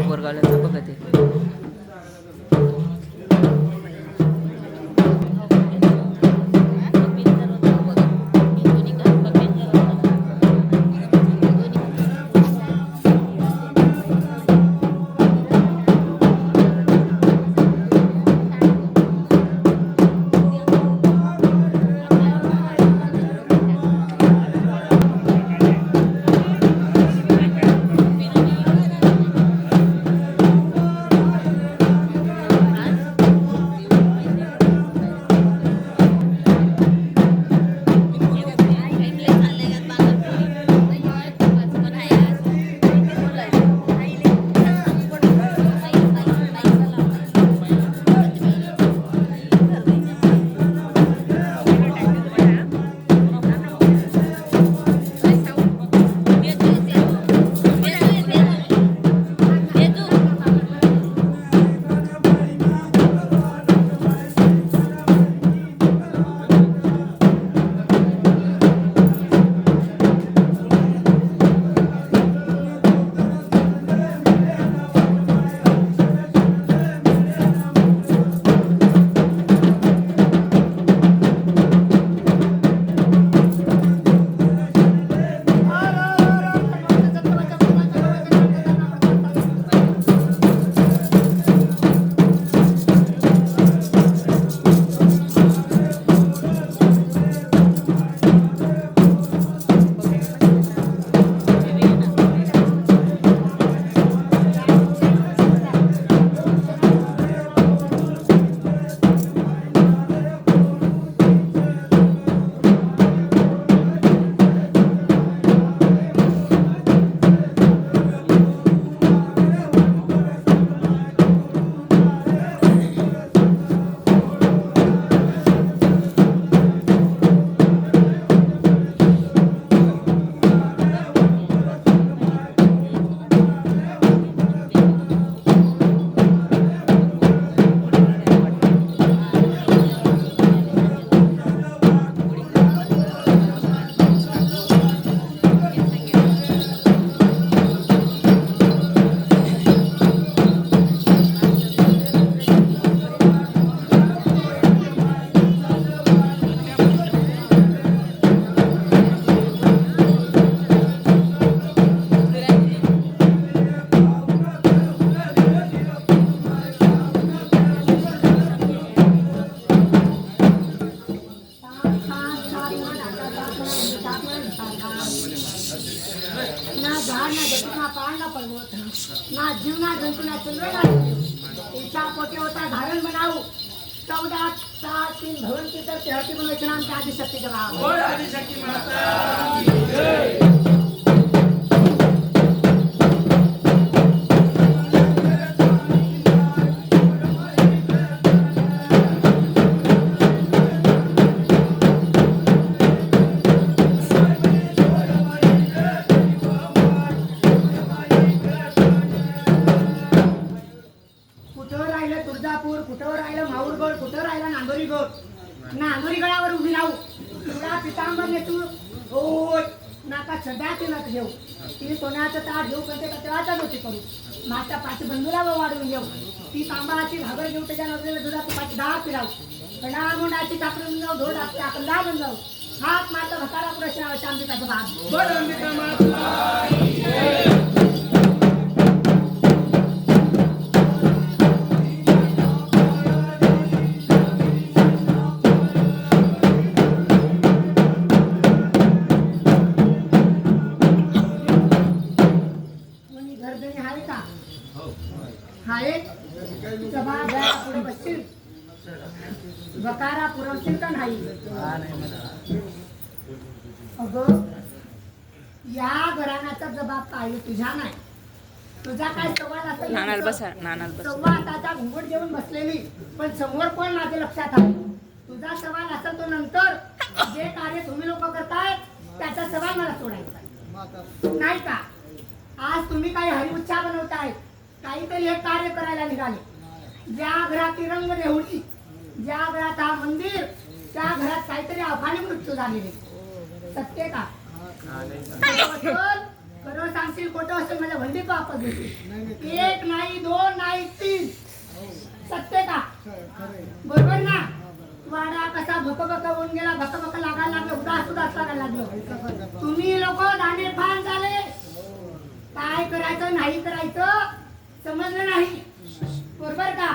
वर्गाला बघा ते ना जीवना जंतुना चंद्रना इच्छा पोटे होता धारण बनाऊ 14 7 3 भवंती तर तेहती बनवायचं नाम त्या आदिशक्ती जवा आदिशक्ती माता की जय। नांदोरीगडावर उभी राहू तुला पितांबर नेतू रोज नाका सध्याचे नक घेऊ ती सोन्याचं ताट घेऊ पण ते कचराचा गोष्टी करू माझ्या पाच बंधूला वाढवून घेऊ ती तांबाची घागर घेऊ त्याच्या नजरेला दुधा तुपाची डाळ फिरावू कडामुंडाची कापडून जाऊ धोड आपल्या आपला बन जाऊ हात माता भसारा प्रश्न शांतीचा भाग बोल अंबिका माता बकारा पुरवशील का नाही अगं या घराण्याचा जबाब काय तुझ्या नाही तुझा काय सवाल असेल सव्वा घुंगूट घेऊन बसलेली पण समोर कोण माझ्या लक्षात आहे तुझा सवाल असेल तो नंतर जे कार्य तुम्ही लोक करतायत त्याचा सवाल मला सोडायचा नाही का आज तुम्ही काही हरिउच्छा बनवताय काहीतरी हे कार्य करायला निघाले ज्या घरात रंग देवळी, ज्या घरात हा मंदिर, त्या घरात काहीतरी अवघाने मृत्यू झालेले. सत्य का? खरं सांगशील खोटं असेल माझ्या भंडीत वापस देशील. एक नाही, दोन नाही, तीन. सत्य का? बरोबर ना? वाडा कसा भकभक होऊन गेला, भकभक लागायला लागलं, उदास उदास लागायला लागलं. तुम्ही लोक दांडे फान झाले. काय करायचं नाही करायचं समजलं नाही. बरोबर का?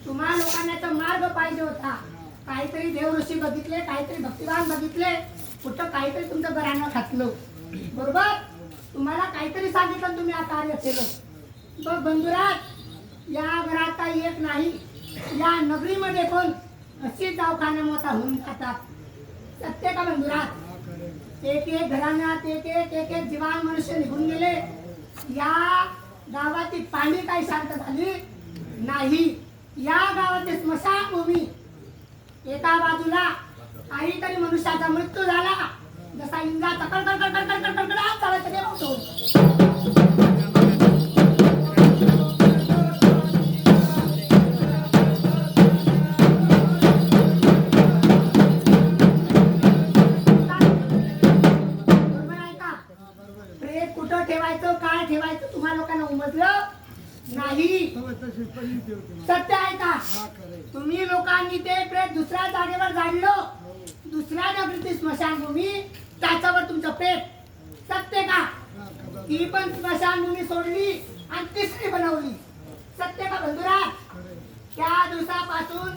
तुम्हा लोकांना मार्ग पाहिजे होता. काहीतरी देव ऋषी बघितले, काहीतरी भक्तिवान बघितले, कुठं काहीतरी तुमचं घरानं घातलं. बरोबर? तुम्हाला काहीतरी सांगितलं, तुम्ही हा कार्य केलं. बघ बंधुराज, या घरात काही एक नाही, या नगरीमध्ये पण अशी दवाखाना मोठा होऊन जातात. सत्य का बंधुराज? एक एक घराण्यात एक एक जीवान मनुष्य निघून गेले. या गावाची पाणी काही शांत झाली नाही. या गावाची स्मशानभूमी, एका बाजूला काहीतरी मनुष्याचा मृत्यू झाला, जसा इंद्राचा कडकड चालायचं ते बघतो. प्रेत कुठं ठेवायचं, काय ठेवायचं तुम्हा लोकांना उमजलं नाही. सत्य आहे का? तुम्ही लोकांनी ते प्रेत दुसऱ्या जागेवर जाळलं, दुसऱ्या नगरीची स्मशानभूमी, त्याच्यावर तुमचं प्रेत. सत्य का? ती पण स्मशानभूमी सोडली आणि तिसरी बनवली. सत्य का बंधुराज? त्या दिवसापासून